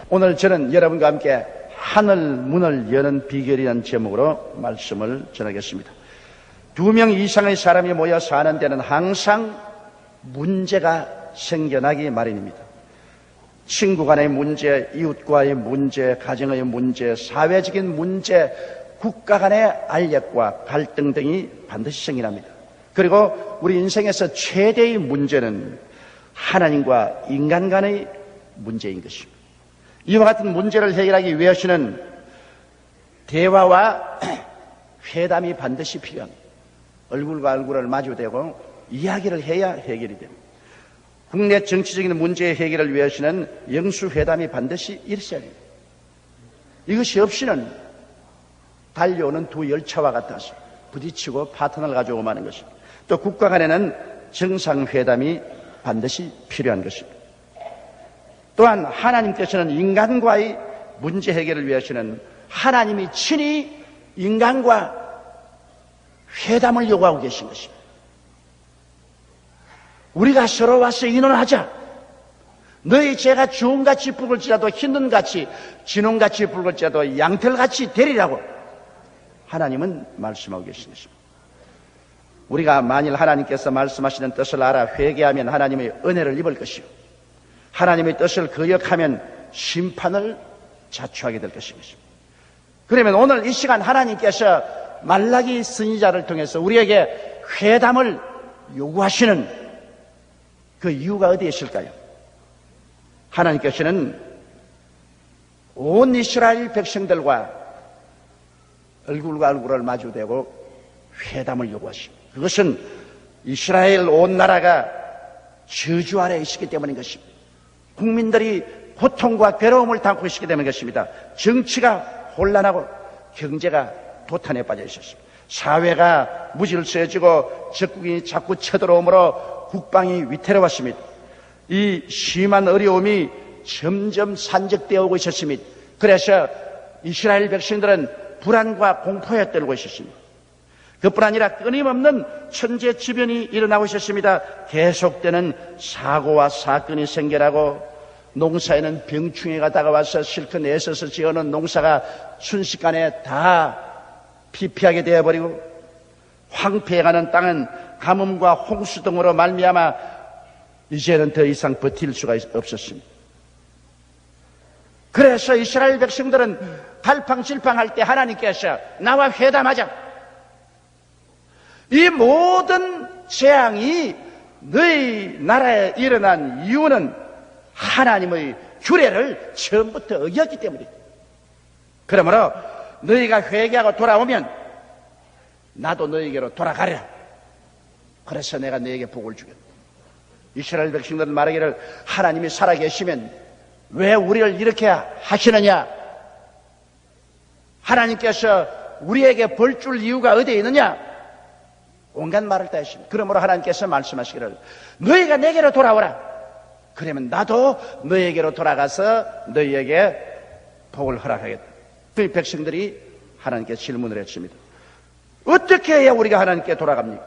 오늘 저는 여러분과 함께 하늘 문을 여는 비결이라는 제목으로 말씀을 전하겠습니다. 2명 이상의 사람이 모여 사는 데는 항상 문제가 생겨나기 마련입니다. 친구 간의 문제, 이웃과의 문제, 가정의 문제, 사회적인 문제, 국가 간의 알력과 갈등 등이 반드시 생겨납니다. 그리고 우리 인생에서 최대의 문제는 하나님과 인간 간의 문제인 것입니다. 이와 같은 문제를 해결하기 위해서는 대화와 회담이 반드시 필요합니다. 얼굴과 얼굴을 마주대고 이야기를 해야 해결이 됩니다. 국내 정치적인 문제의 해결을 위해서는 영수회담이 반드시 있어야 됩니다. 이것이 없이는 달려오는 두 열차와 같아서 부딪히고 파탄을 가져오고 마는 것입니다. 또 국가 간에는 정상회담이 반드시 필요한 것입니다. 또한 하나님께서는 인간과의 문제 해결을 위해서는 하나님이 친히 인간과 회담을 요구하고 계신 것입니다. 우리가 서로 와서 의논하자. 너희 죄가 주홍같이 붉을지라도 흰눈같이 진홍같이 붉을지라도 양털같이 되리라고 하나님은 말씀하고 계신 것입니다. 우리가 만일 하나님께서 말씀하시는 뜻을 알아 회개하면 하나님의 은혜를 입을 것이요, 하나님의 뜻을 거역하면 심판을 자초하게 될 것입니다. 그러면 오늘 이 시간 하나님께서 말라기 선지자를 통해서 우리에게 회담을 요구하시는 그 이유가 어디에 있을까요? 하나님께서는 온 이스라엘 백성들과 얼굴과 얼굴을 마주대고 회담을 요구하십니다. 그것은 이스라엘 온 나라가 저주 아래에 있었기 때문인 것입니다. 국민들이 고통과 괴로움을 당하고 있었기 때문인 것입니다. 정치가 혼란하고 경제가 도탄에 빠져 있었습니다. 사회가 무질서해지고 적국이 자꾸 쳐들어오므로 국방이 위태로웠습니다. 이 심한 어려움이 점점 산적되어 오고 있었습니다. 그래서 이스라엘 백성들은 불안과 공포에 떨고 있었습니다. 그뿐 아니라 끊임없는 천재지변이 일어나고 있었습니다. 계속되는 사고와 사건이 생겨나고 농사에는 병충해가 다가와서 실컷 애써서 지어놓은 농사가 순식간에 다 피폐하게 되어버리고 황폐해가는 땅은 가뭄과 홍수 등으로 말미암아 이제는 더 이상 버틸 수가 없었습니다. 그래서 이스라엘 백성들은 갈팡질팡할 때 하나님께서 나와 회담하자. 이 모든 재앙이 너희 나라에 일어난 이유는 하나님의 규례를 처음부터 어겼기 때문이다. 그러므로 너희가 회개하고 돌아오면 나도 너희에게로 돌아가리라. 그래서 내가 너희에게 복을 주겠다. 이스라엘 백성들은 말하기를 하나님이 살아계시면 왜 우리를 이렇게 하시느냐? 하나님께서 우리에게 벌 줄 이유가 어디에 있느냐? 온갖 말을 다 했습니다. 그러므로 하나님께서 말씀하시기를 너희가 내게로 돌아오라. 그러면 나도 너희에게로 돌아가서 너희에게 복을 허락하겠다. 그 백성들이 하나님께 질문을 했습니다. 어떻게 해야 우리가 하나님께 돌아갑니까?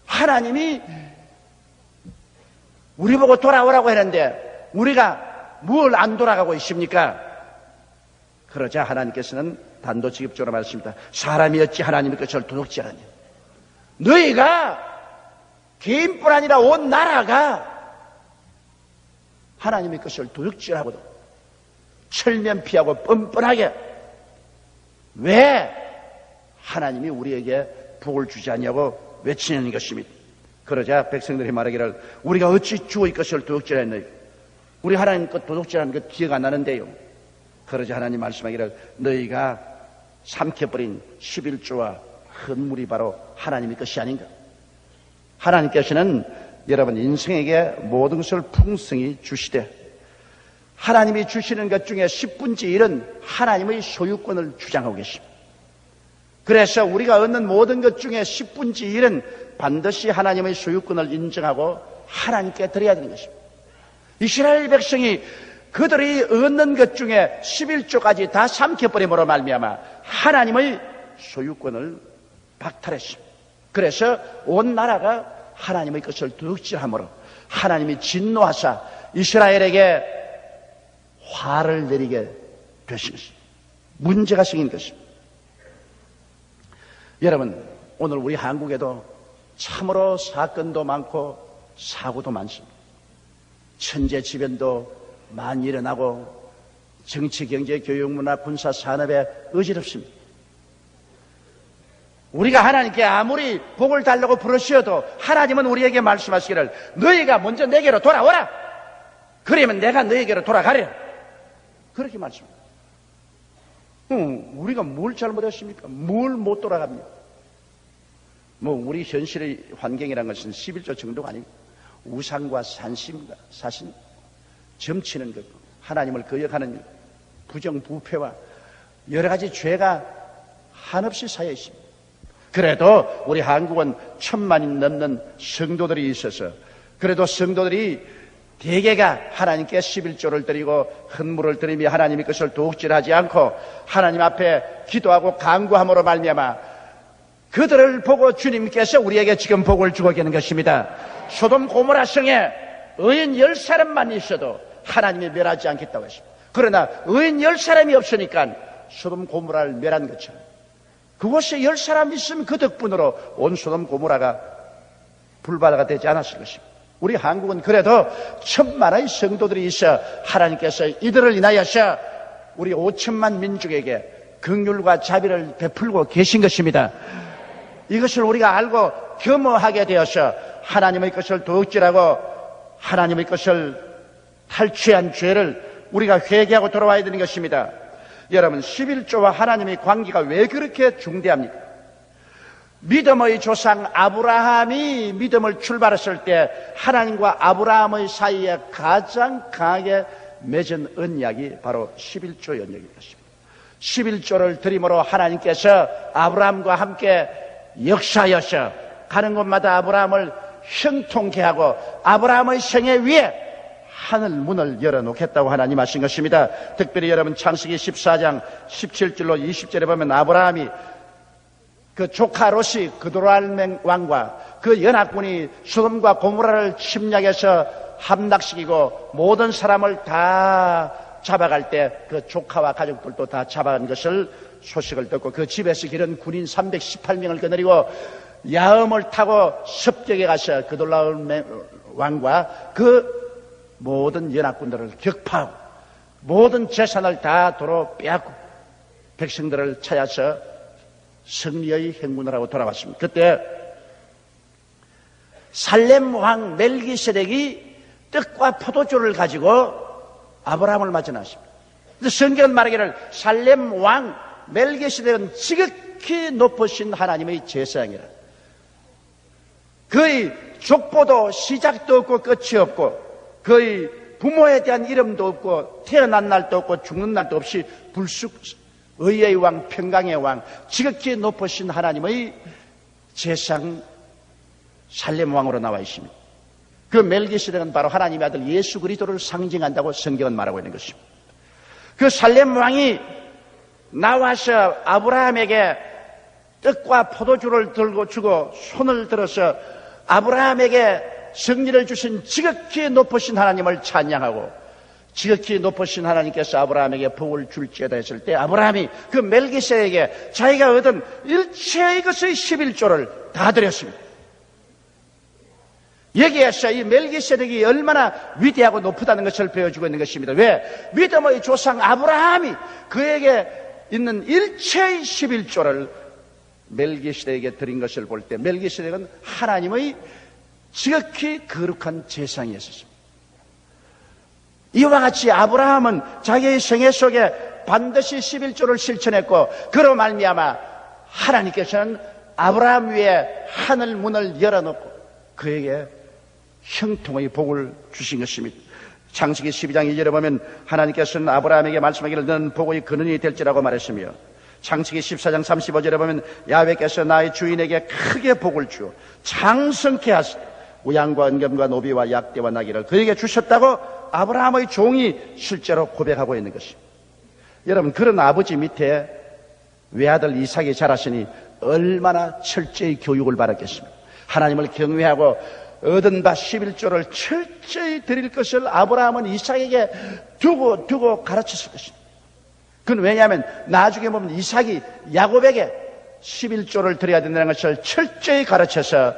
하나님이 우리 보고 돌아오라고 했는데 우리가 뭘 안 돌아가고 있습니까? 그러자 하나님께서는 단도직입적으로 말씀합니다. 사람이 어찌 하나님의 것을 도둑질 하냐? 너희가 개인뿐 아니라 온 나라가 하나님의 것을 도둑질하고도 철면피하고 뻔뻔하게 왜 하나님이 우리에게 복을 주지 않냐고 외치는 것입니다. 그러자 백성들이 말하기를 우리가 어찌 주의 것을 도둑질했느냐? 우리 하나님 것 도둑질하는 것 기억 안 나는데요. 그러자 하나님 말씀하기를 너희가 삼켜버린 11조와 헌물이 바로 하나님의 것이 아닌가? 하나님께서는 여러분 인생에게 모든 것을 풍성히 주시되 하나님이 주시는 것 중에 10분의 1은 하나님의 소유권을 주장하고 계십니다. 그래서 우리가 얻는 모든 것 중에 10분의 1은 반드시 하나님의 소유권을 인정하고 하나님께 드려야 되는 것입니다. 이스라엘 백성이 그들이 얻는 것 중에 11조까지 다 삼켜버림으로 말미암아 하나님의 소유권을 박탈했습니다. 그래서 온 나라가 하나님의 것을 도둑질함으로 하나님이 진노하사 이스라엘에게 화를 내리게 되신 것입니다. 문제가 생긴 것입니다. 여러분, 오늘 우리 한국에도 참으로 사건도 많고 사고도 많습니다. 천재지변도 많이 일어나고 정치, 경제, 교육, 문화, 군사, 산업에 어지럽습니다. 우리가 하나님께 아무리 복을 달라고 부르셔도 하나님은 우리에게 말씀하시기를 너희가 먼저 내게로 돌아오라. 그러면 내가 너희에게로 돌아가리라. 그렇게 말씀합니다. 우리가 뭘 잘못했습니까? 뭘 못 돌아갑니까? 우리 현실의 환경이라는 것은 11조 정도가 아니고 우상과 산심과 사신, 점치는 것, 하나님을 거역하는 것, 부정부패와 여러 가지 죄가 한없이 쌓여 있습니다. 그래도 우리 한국은 1000만이 넘는 성도들이 있어서 그래도 성도들이 대개가 하나님께 11조를 드리고 헌물을 드리며 하나님의 것을 도둑질하지 않고 하나님 앞에 기도하고 간구함으로 말미암아 그들을 보고 주님께서 우리에게 지금 복을 주고 계는 것입니다. 소돔 고모라 성에 의인 10사람만 있어도 하나님이 멸하지 않겠다고 했습니다. 그러나 의인 10사람이 없으니까 소돔 고모라를 멸한 것처럼 그곳에 10사람이 있으면 그 덕분으로 온 소돔 고모라가 불바다가 되지 않았을 것입니다. 우리 한국은 그래도 1000만의 성도들이 있어 하나님께서 이들을 인하여서 우리 5천만 민족에게 긍휼과 자비를 베풀고 계신 것입니다. 이것을 우리가 알고 겸허하게 되어서 하나님의 것을 도둑질하고 하나님의 것을 탈취한 죄를 우리가 회개하고 돌아와야 되는 것입니다. 여러분, 11조와 하나님의 관계가 왜 그렇게 중대합니까? 믿음의 조상 아브라함이 믿음을 출발했을 때 하나님과 아브라함의 사이에 가장 강하게 맺은 언약이 바로 11조 언약인 것입니다. 11조를 드림으로 하나님께서 아브라함과 함께 역사하여서 가는 곳마다 아브라함을 형통케 하고 아브라함의 생애 위에 하늘 문을 열어놓겠다고 하나님 하신 것입니다. 특별히 여러분 창세기 14장 17절로 20절에 보면 아브라함이 그 조카 롯이 그도랄 왕과 그 연합군이 소돔과 고모라를 침략해서 함락시키고 모든 사람을 다 잡아갈 때 그 조카와 가족들도 다 잡아간 것을 소식을 듣고 그 집에서 기른 군인 318명을 거느리고 야음을 타고 섭격에 가서 그도랄 왕과 그 모든 연합군들을 격파하고 모든 재산을 다 도로 빼앗고 백성들을 찾아서 승리의 행군을 하고 돌아왔습니다. 그때 살렘 왕 멜기세덱이 떡과 포도주를 가지고 아브라함을 맞이했습니다. 성경은 말하기를 살렘 왕 멜기세덱은 지극히 높으신 하나님의 제사장이라. 그의 족보도 시작도 없고 끝이 없고 그의 부모에 대한 이름도 없고 태어난 날도 없고 죽는 날도 없이 불쑥 의의 왕, 평강의 왕, 지극히 높으신 하나님의 제사장 살렘 왕으로 나와 있습니다. 그 멜기세덱은 바로 하나님의 아들 예수 그리스도를 상징한다고 성경은 말하고 있는 것입니다. 그 살렘 왕이 나와서 아브라함에게 떡과 포도주를 들고 주고 손을 들어서 아브라함에게 승리를 주신 지극히 높으신 하나님을 찬양하고 지극히 높으신 하나님께서 아브라함에게 복을 줄지어다 했을 때 아브라함이 그 멜기세덱에게 자기가 얻은 일체의 것의 11조를 다 드렸습니다. 여기에서 이 멜기세덱이 얼마나 위대하고 높다는 것을 보여주고 있는 것입니다. 왜? 믿음의 조상 아브라함이 그에게 있는 일체의 11조를 멜기세덱에게 드린 것을 볼 때 멜기세덱은 하나님의 지극히 거룩한 제사장이었습니다. 이와 같이 아브라함은 자기의 생애 속에 반드시 11조를 실천했고 그로 말미암아 하나님께서는 아브라함 위에 하늘 문을 열어놓고 그에게 형통의 복을 주신 것입니다. 창세기 12장 2절에 보면 하나님께서는 아브라함에게 말씀하기를 너는 복의 근원이 될지라고 말했으며 창세기 14장 35절에 보면 야훼께서 나의 주인에게 크게 복을 주어 장성케 하시되 우양과 은금과 노비와 약대와 나귀를 그에게 주셨다고 아브라함의 종이 실제로 고백하고 있는 것입니다. 여러분, 그런 아버지 밑에 외아들 이삭이 자랐으니 얼마나 철저히 교육을 받았겠습니까? 하나님을 경외하고 얻은 바 11조를 철저히 드릴 것을 아브라함은 이삭에게 두고 가르쳤을 것입니다. 그건 왜냐하면 나중에 보면 이삭이 야곱에게 11조를 드려야 된다는 것을 철저히 가르쳐서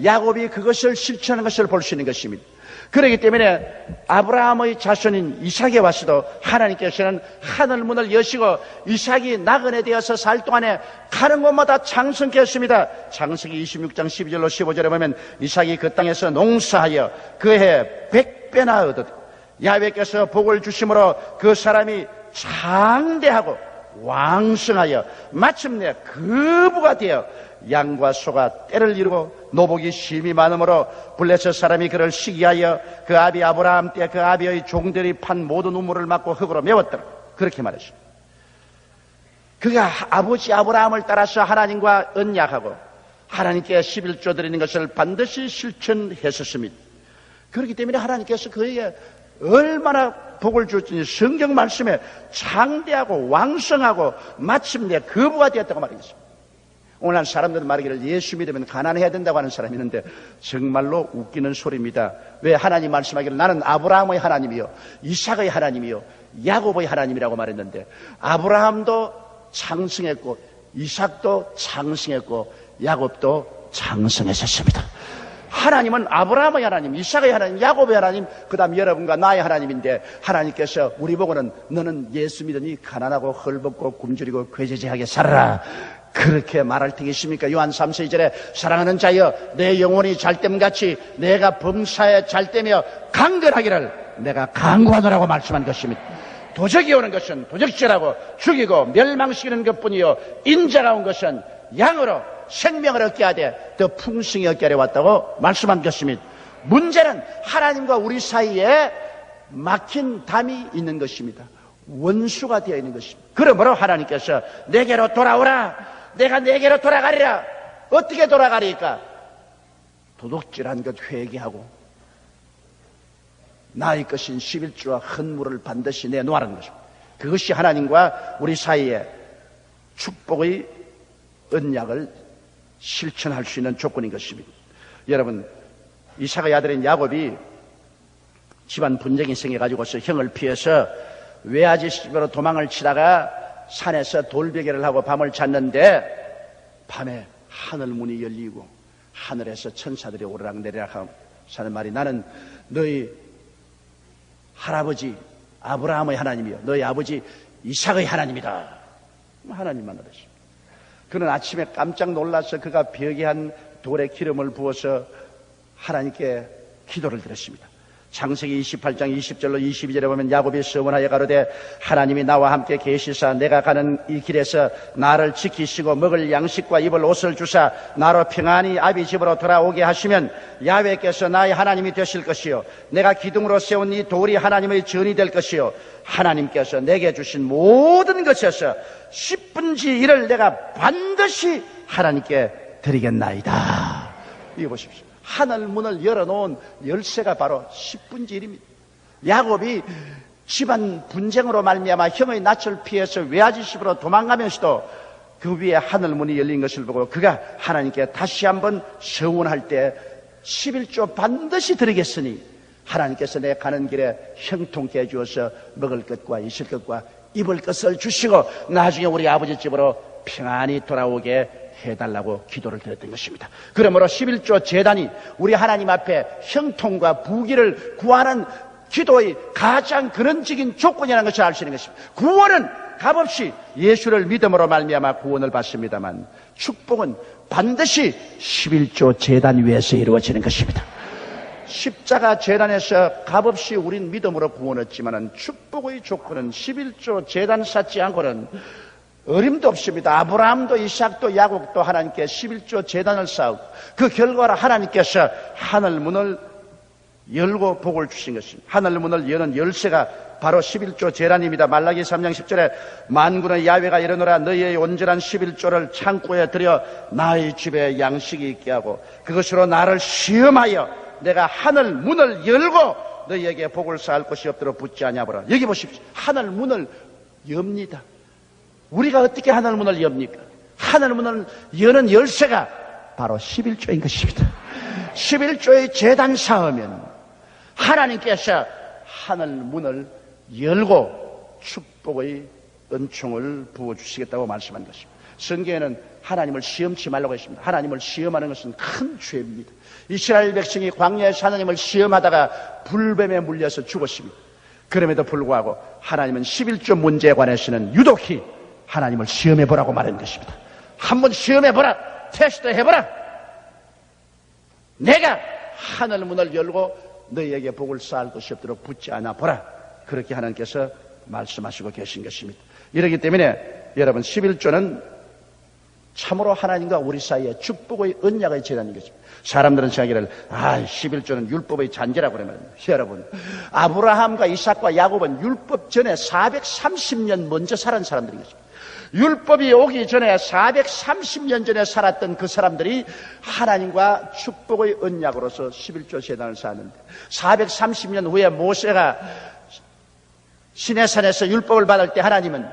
야곱이 그것을 실천하는 것을 볼 수 있는 것입니다. 그렇기 때문에 아브라함의 자손인 이삭에 와서도 하나님께서는 하늘문을 여시고 이삭이 나그네 되어서 살 동안에 가는 곳마다 장성케 했습니다. 창세기 26장 12절로 15절에 보면 이삭이 그 땅에서 농사하여 그해 100배나 얻었고 야훼께서 복을 주심으로 그 사람이 장대하고 왕성하여 마침내 거부가 되어 양과 소가 떼를 이루고 노복이 심히 많으므로 블레셋 사람이 그를 시기하여 그 아비 아브라함 때 그 아비의 종들이 판 모든 우물을 막고 흙으로 메웠더라. 그렇게 말했습니다. 그가 아버지 아브라함을 따라서 하나님과 언약하고 하나님께 11조 드리는 것을 반드시 실천했었습니다. 그렇기 때문에 하나님께서 그에게 얼마나 복을 주었더니 성경 말씀에 장대하고 왕성하고 마침내 거부가 되었다고 말하겠습니다. 오늘 사람들은 말하기를 예수 믿으면 가난해야 된다고 하는 사람이 있는데 정말로 웃기는 소리입니다. 왜 하나님 말씀하기를 나는 아브라함의 하나님이요 이삭의 하나님이요 야곱의 하나님이라고 말했는데 아브라함도 장성했고 이삭도 장성했고 야곱도 장성했었습니다. 하나님은 아브라함의 하나님, 이삭의 하나님, 야곱의 하나님, 그 다음 여러분과 나의 하나님인데 하나님께서 우리 보고는 너는 예수 믿으니 가난하고 헐벗고 굶주리고 괴제제하게 살아라. 그렇게 말할 테겠습니까? 요한 3서 2절에 사랑하는 자여 내 영혼이 잘됨같이 내가 범사에 잘되며 강건하기를 내가 강구하노라고 말씀한 것입니다. 도적이 오는 것은 도적질하고 죽이고 멸망시키는 것뿐이요 인자가 온 것은 양으로 생명을 얻게 하되 더 풍성히 얻게 하려 왔다고 말씀한 것입니다. 문제는 하나님과 우리 사이에 막힌 담이 있는 것입니다. 원수가 되어 있는 것입니다. 그러므로 하나님께서 내게로 돌아오라. 내가 내게로 돌아가리라. 어떻게 돌아가리까? 도둑질한 것 회개하고 나의 것인 11조와 헌물을 반드시 내놓으라는 것입니다. 그것이 하나님과 우리 사이에 축복의 언약을 실천할 수 있는 조건인 것입니다. 여러분, 이삭의 아들인 야곱이 집안 분쟁이 생겨가지고서 형을 피해서 외아지 집으로 도망을 치다가 산에서 돌베개를 하고 밤을 잤는데 밤에 하늘 문이 열리고 하늘에서 천사들이 오르락내리락 하는 말이 나는 너희 할아버지 아브라함의 하나님이요 너희 아버지 이삭의 하나님이다. 하나님만 그랬습니다. 그는 아침에 깜짝 놀라서 그가 벽에 한 돌에 기름을 부어서 하나님께 기도를 드렸습니다. 창세기 28장 20절로 22절에 보면 야곱이 서원하여 가로되 하나님이 나와 함께 계시사 내가 가는 이 길에서 나를 지키시고 먹을 양식과 입을 옷을 주사 나로 평안히 아비 집으로 돌아오게 하시면 야훼께서 나의 하나님이 되실 것이요 내가 기둥으로 세운 이 돌이 하나님의 전이 될 것이요 하나님께서 내게 주신 모든 것에서 10분의 1을 내가 반드시 하나님께 드리겠나이다. 이거 보십시오. 하늘 문을 열어놓은 열쇠가 바로 10분의 1입니다. 야곱이 집안 분쟁으로 말미암아 형의 낯을 피해서 외아지 집으로 도망가면서도 그 위에 하늘 문이 열린 것을 보고 그가 하나님께 다시 한번 서원할 때 11조 반드시 드리겠으니 하나님께서 내 가는 길에 형통케 해주어서 먹을 것과 있을 것과 입을 것을 주시고 나중에 우리 아버지 집으로 평안히 돌아오게 해달라고 기도를 드렸던 것입니다. 그러므로 11조 제단이 우리 하나님 앞에 형통과 부귀를 구하는 기도의 가장 근원적인 조건이라는 것을 알 수 있는 것입니다. 구원은 값없이 예수를 믿음으로 말미암아 구원을 받습니다만 축복은 반드시 11조 제단 위에서 이루어지는 것입니다. 십자가 제단에서 값없이 우린 믿음으로 구원을 얻지만 축복의 조건은 11조 제단 쌓지 않고는 어림도 없습니다. 아브라함도 이삭도 야곱도 하나님께 11조 제단을 쌓고 그 결과로 하나님께서 하늘문을 열고 복을 주신 것입니다. 하늘문을 여는 열쇠가 바로 11조 제단입니다. 말라기 3장 10절에 만군의 야훼가 이르노라 너희의 온전한 11조를 창고에 들여 나의 집에 양식이 있게 하고 그것으로 나를 시험하여 내가 하늘문을 열고 너희에게 복을 쌓을 것이 없도록 붙지 아니하보라. 여기 보십시오. 하늘문을 엽니다. 우리가 어떻게 하늘문을 엽니까? 하늘문을 여는 열쇠가 바로 11조인 것입니다. 11조의 제단 쌓으면 하나님께서 하늘 문을 열고 축복의 은총을 부어주시겠다고 말씀한 것입니다. 성경에는 하나님을 시험치 말라고 했습니다. 하나님을 시험하는 것은 큰 죄입니다. 이스라엘 백성이 광야에서 하나님을 시험하다가 불뱀에 물려서 죽었습니다. 그럼에도 불구하고 하나님은 11조 문제에 관해서는 유독히 하나님을 시험해보라고 말한 것입니다. 한번 시험해보라. 테스트 해보라. 내가 하늘 문을 열고 너희에게 복을 쌓을 것이 없도록 붙지 않아 보라. 그렇게 하나님께서 말씀하시고 계신 것입니다. 이렇기 때문에 여러분 11조는 참으로 하나님과 우리 사이에 축복의 언약의 재단인 것입니다. 사람들은 생각하기를 11조는 율법의 잔재라고 그러면 여러분, 아브라함과 이삭과 야곱은 율법 전에 430년 먼저 살은 사람들인 것입니다. 율법이 오기 전에 430년 전에 살았던 그 사람들이 하나님과 축복의 언약으로서 11조 재단을 쌓았는데 430년 후에 모세가 시내산에서 율법을 받을 때 하나님은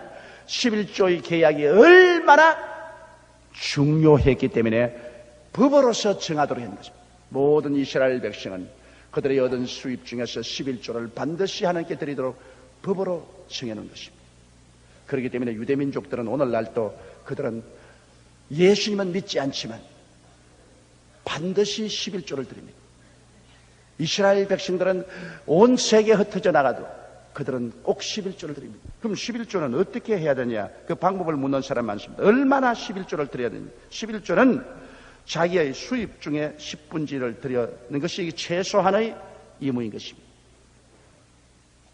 11조의 계약이 얼마나 중요했기 때문에 법으로서 정하도록 한 것입니다. 모든 이스라엘 백성은 그들이 얻은 수입 중에서 11조를 반드시 하나님께 드리도록 법으로 정해놓은 것입니다. 그렇기 때문에 유대민족들은 오늘날도 그들은 예수님은 믿지 않지만 반드시 11조를 드립니다. 이스라엘 백성들은 온 세계에 흩어져 나가도 그들은 꼭 11조를 드립니다. 그럼 11조는 어떻게 해야 되냐? 그 방법을 묻는 사람 많습니다. 얼마나 11조를 드려야 되냐? 11조는 자기의 수입 중에 10분의 1을 드리는 것이 최소한의 의무인 것입니다.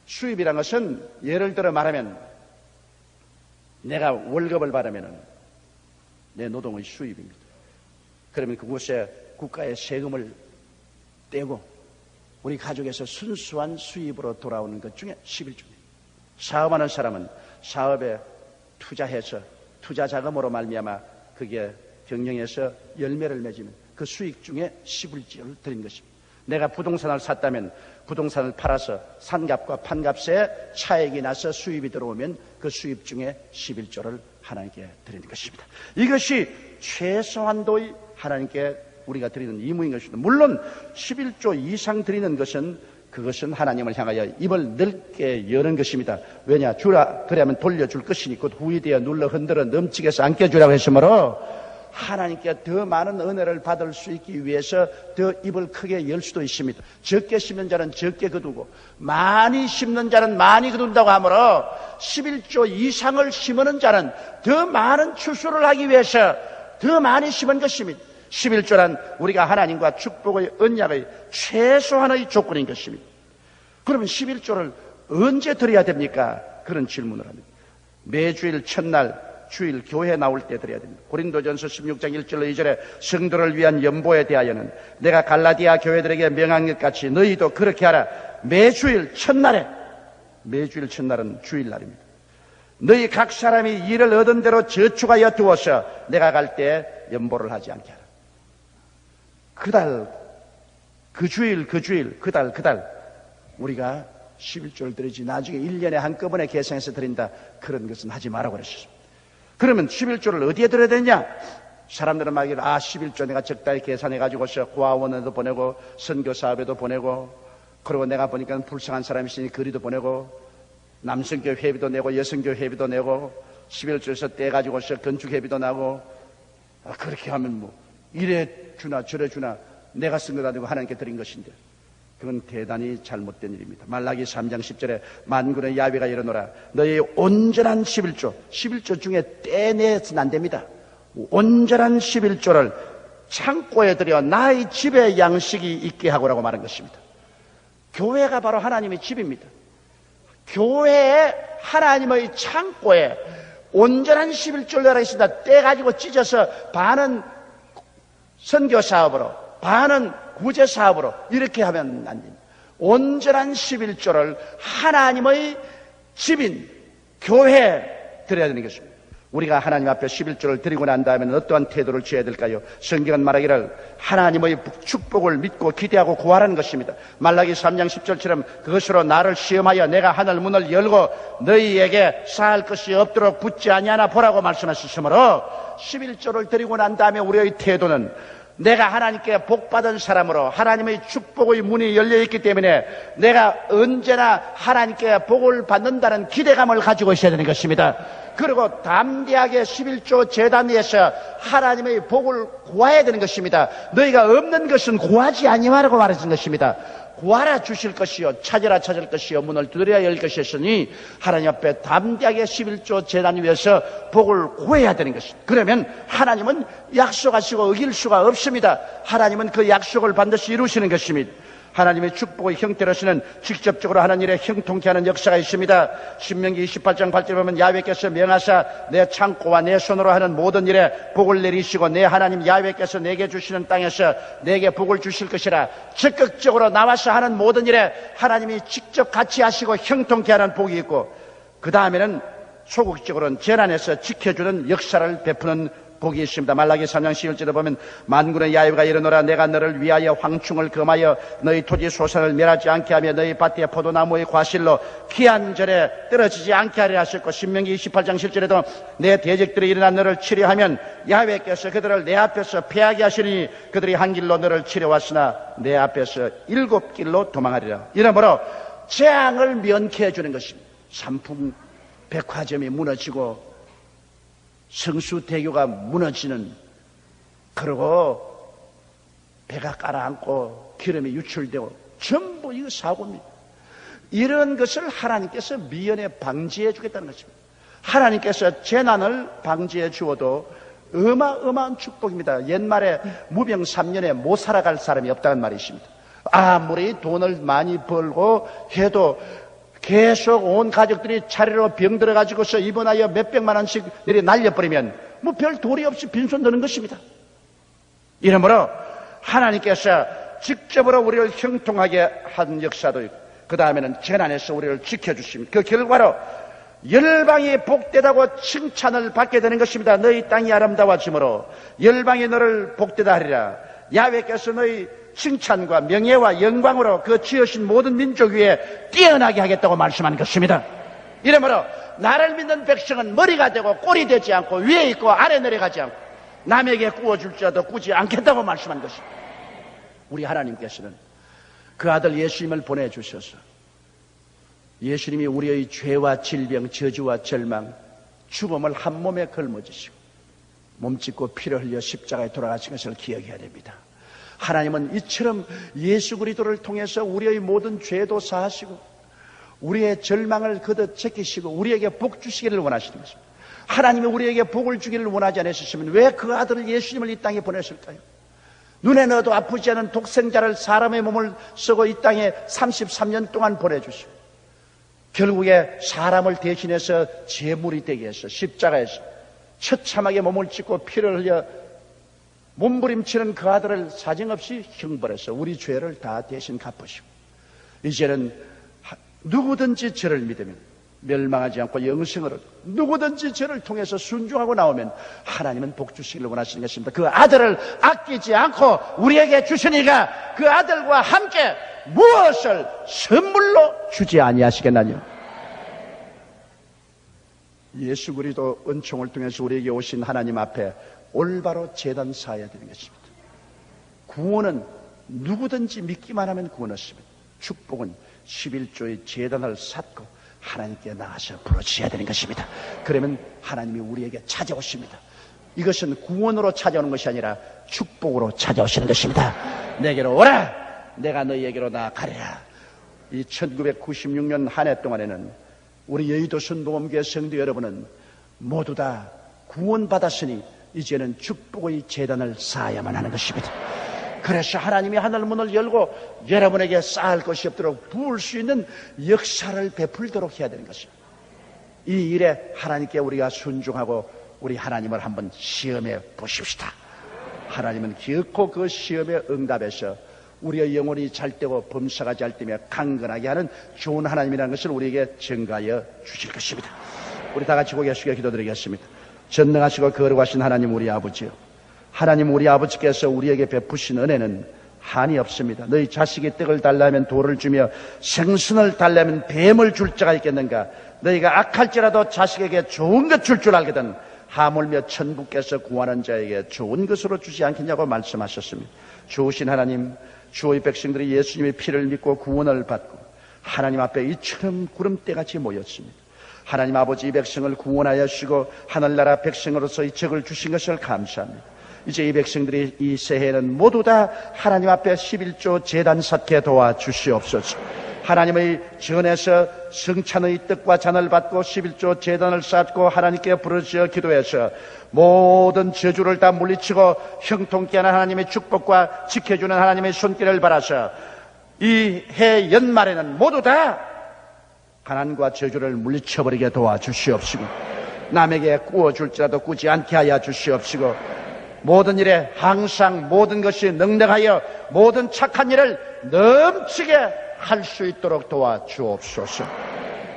수입이란 것은 예를 들어 말하면 내가 월급을 받으면 내 노동의 수입입니다. 그러면 그곳에 국가의 세금을 떼고 우리 가족에서 순수한 수입으로 돌아오는 것 중에 11조입니다. 사업하는 사람은 사업에 투자해서 투자 자금으로 말미암아 그게 경영에서 열매를 맺으면 그 수익 중에 11조를 드린 것입니다. 내가 부동산을 샀다면 부동산을 팔아서 산값과 판값에 차익이 나서 수입이 들어오면 그 수입 중에 11조를 하나님께 드리는 것입니다. 이것이 최소한도의 하나님께 우리가 드리는 의무인 것입니다. 물론 11조 이상 드리는 것은 그것은 하나님을 향하여 입을 넓게 여는 것입니다. 왜냐? 주라 그러면 돌려줄 것이니 곧 후이되어 눌러 흔들어 넘치게 해서 안겨주라고 했으므로 하나님께 더 많은 은혜를 받을 수 있기 위해서 더 입을 크게 열 수도 있습니다. 적게 심는 자는 적게 거두고 많이 심는 자는 많이 거둔다고 하므로 11조 이상을 심는 자는 더 많은 추수를 하기 위해서 더 많이 심은 것입니다. 11조란 우리가 하나님과 축복의 언약의 최소한의 조건인 것입니다. 그러면 11조를 언제 드려야 됩니까? 그런 질문을 합니다. 매주일 첫날 주일 교회 나올 때 드려야 됩니다. 고린도전서 16장 1절로 2절에 성도를 위한 연보에 대하여는 내가 갈라디아 교회들에게 명한 것 같이 너희도 그렇게 하라. 매주일 첫날에, 매주일 첫날은 주일날입니다. 너희 각 사람이 일을 얻은 대로 저축하여 두어서 내가 갈 때 연보를 하지 않게 하라. 그달, 그 주일, 그달 우리가 11조를 드리지 나중에 1년에 한꺼번에 계산해서 드린다. 그런 것은 하지 말라고 그랬습니다. 그러면 11조를 어디에 드려야 되냐? 사람들은 말하기를 11조 내가 적당히 계산해가지고서 고아원에도 보내고 선교사업에도 보내고 그리고 내가 보니까 불쌍한 사람이 있으니 그리도 보내고 남성교 회비도 내고 여성교 회비도 내고 11조에서 떼가지고서 건축회비도 나고 그렇게 하면 뭐 이래 주나 저래 주나 내가 쓴 것 아니고 하나님께 드린 것인데 그건 대단히 잘못된 일입니다. 말라기 3장 10절에 만군의 야훼가 이르노라 너희 온전한 11조 중에 떼내서는 안 됩니다. 온전한 11조를 창고에 들여 나의 집에 양식이 있게 하고라고 말한 것입니다. 교회가 바로 하나님의 집입니다. 교회에 하나님의 창고에 온전한 11조를 넣어있습니다. 떼가지고 찢어서 반은 선교사업으로 반은 구제사업으로 이렇게 하면 안 됩니다. 온전한 11조를 하나님의 집인 교회에 드려야 되는 것입니다. 우리가 하나님 앞에 11조를 드리고 난 다음에는 어떠한 태도를 취해야 될까요? 성경은 말하기를 하나님의 축복을 믿고 기대하고 구하라는 것입니다. 말라기 3장 10절처럼 그것으로 나를 시험하여 내가 하늘 문을 열고 너희에게 쌓을 것이 없도록 붙지 아니하나 보라고 말씀하셨으므로 11조를 드리고 난 다음에 우리의 태도는 내가 하나님께 복받은 사람으로 하나님의 축복의 문이 열려있기 때문에 내가 언제나 하나님께 복을 받는다는 기대감을 가지고 있어야 되는 것입니다. 그리고 담대하게 11조 제단 위에서 하나님의 복을 구해야 되는 것입니다. 너희가 없는 것은 구하지 아니하라고 말하신 것입니다. 구하라 주실 것이요 찾으라 찾을 것이요 문을 두드려야 열릴 것이었으니 하나님 앞에 담대하게 11조 제단 위에서 복을 구해야 되는 것입니다. 그러면 하나님은 약속하시고 어길 수가 없습니다. 하나님은 그 약속을 반드시 이루시는 것입니다. 하나님의 축복의 형태로서는 직접적으로 하는 일에 형통케 하는 역사가 있습니다. 신명기 28장 8절에 보면 야훼께서 명하사 내 창고와 내 손으로 하는 모든 일에 복을 내리시고 내 하나님 야훼께서 내게 주시는 땅에서 내게 복을 주실 것이라. 적극적으로 나와서 하는 모든 일에 하나님이 직접 같이 하시고 형통케 하는 복이 있고, 그 다음에는 소극적으로는 재난에서 지켜주는 역사를 베푸는 복이 있습니다. 말라기 3장 11절에 보면 만군의 야훼가 이르노라 내가 너를 위하여 황충을 금하여 너희 토지 소산을 멸하지 않게 하며 너희 밭의 포도나무의 과실로 기한절에 떨어지지 않게 하리라 하셨고, 신명기 28장 7절에도 내 대적들이 일어나 너를 치려하면 야훼께서 그들을 내 앞에서 패하게 하시니 그들이 한 길로 너를 치려왔으나 내 앞에서 7길로 도망하리라. 이러므로 재앙을 면케해 주는 것입니다. 삼풍 백화점이 무너지고 성수대교가 무너지는, 그리고 배가 가라앉고 기름이 유출되고 전부 이거 사고입니다. 이런 것을 하나님께서 미연에 방지해 주겠다는 것입니다. 하나님께서 재난을 방지해 주어도 어마어마한 축복입니다. 옛말에 무병 3년에 못 살아갈 사람이 없다는 말이 있습니다. 아무리 돈을 많이 벌고 해도 계속 온 가족들이 차례로 병 들어가지고서 입원하여 몇백만 원씩 날려버리면 뭐 별 도리 없이 빈손 드는 것입니다. 이러므로 하나님께서 직접으로 우리를 형통하게 한 역사도 있고, 그 다음에는 재난에서 우리를 지켜주십니다. 그 결과로 열방이 복되다고 칭찬을 받게 되는 것입니다. 너희 땅이 아름다워짐으로 열방이 너를 복되다 하리라. 야훼께서 너희 칭찬과 명예와 영광으로 그 지으신 모든 민족 위에 뛰어나게 하겠다고 말씀하는 것입니다. 이러므로 나를 믿는 백성은 머리가 되고 꼴이 되지 않고 위에 있고 아래 내려가지 않고 남에게 구워줄지라도 꾸지 않겠다고 말씀한 것입니다. 우리 하나님께서는 그 아들 예수님을 보내주셔서 예수님이 우리의 죄와 질병, 저주와 절망, 죽음을 한 몸에 걸머지시고 몸짓고 피를 흘려 십자가에 돌아가신 것을 기억해야 됩니다. 하나님은 이처럼 예수 그리스도를 통해서 우리의 모든 죄도 사하시고 우리의 절망을 걷어 제끼시고 우리에게 복 주시기를 원하시는 것입니다. 하나님이 우리에게 복을 주기를 원하지 않으셨으면 왜 그 아들 예수님을 이 땅에 보내실까요? 눈에 넣어도 아프지 않은 독생자를 사람의 몸을 쓰고 이 땅에 33년 동안 보내주시고 결국에 사람을 대신해서 제물이 되게 해서 십자가에서 처참하게 몸을 찢고 피를 흘려 몸부림치는 그 아들을 사정없이 형벌해서 우리 죄를 다 대신 갚으시고 이제는 누구든지 저를 믿으면 멸망하지 않고 영생을 얻고 누구든지 저를 통해서 순종하고 나오면 하나님은 복 주시기를 원하시는 것입니다. 그 아들을 아끼지 않고 우리에게 주시니까 그 아들과 함께 무엇을 선물로 주지 아니하시겠나요? 예수 그리스도 은총을 통해서 우리에게 오신 하나님 앞에 올바로 제단 사야 되는 것입니다. 구원은 누구든지 믿기만 하면 구원 얻습니다. 축복은 11조의 제단을 쌓고 하나님께 나가서 부르셔야 되는 것입니다. 그러면 하나님이 우리에게 찾아오십니다. 이것은 구원으로 찾아오는 것이 아니라 축복으로 찾아오시는 것입니다. 내게로 오라, 내가 너희에게로 나아가리라. 이 1996년 한 해 동안에는 우리 여의도 순복음교회 성도 여러분은 모두 다 구원받았으니 이제는 축복의 제단을 쌓아야만 하는 것입니다. 그래서 하나님이 하늘문을 열고 여러분에게 쌓을 것이 없도록 부을 수 있는 역사를 베풀도록 해야 되는 것입니다. 이 일에 하나님께 우리가 순종하고 우리 하나님을 한번 시험해 보십시다. 하나님은 기어코 그 시험에 응답해서 우리의 영혼이 잘되고 범사가 잘되며 강건하게 하는 좋은 하나님이라는 것을 우리에게 증가하여 주실 것입니다. 우리 다 같이 고개 숙여 기도드리겠습니다. 전능하시고 거룩하신 하나님 우리 아버지요, 하나님 우리 아버지께서 우리에게 베푸신 은혜는 한이 없습니다. 너희 자식이 떡을 달라면 돌을 주며 생선을 달라면 뱀을 줄 자가 있겠는가? 너희가 악할지라도 자식에게 좋은 것 줄 알거든 하물며 천국께서 구하는 자에게 좋은 것으로 주지 않겠냐고 말씀하셨습니다. 좋으신 하나님, 주의 백성들이 예수님의 피를 믿고 구원을 받고 하나님 앞에 이처럼 구름대같이 모였습니다. 하나님 아버지, 이 백성을 구원하여 주시고 하늘나라 백성으로서 이 적을 주신 것을 감사합니다. 이제 이 백성들이 이 새해에는 모두 다 하나님 앞에 11조 제단 쌓게 도와주시옵소서. 하나님의 전에서 성찬의 뜻과 잔을 받고 11조 제단을 쌓고 하나님께 부르짖어 기도해서 모든 저주를 다 물리치고 형통케 하는 하나님의 축복과 지켜주는 하나님의 손길을 바라서 이 해 연말에는 모두 다 가난과 저주를 물리쳐버리게 도와주시옵시고 남에게 꾸어줄지라도 꾸지 않게 하여 주시옵시고 모든 일에 항상 모든 것이 넉넉하여 모든 착한 일을 넘치게 할 수 있도록 도와주옵소서.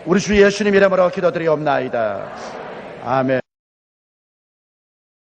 우리 주 예수님 이름으로 기도드리옵나이다. 아멘.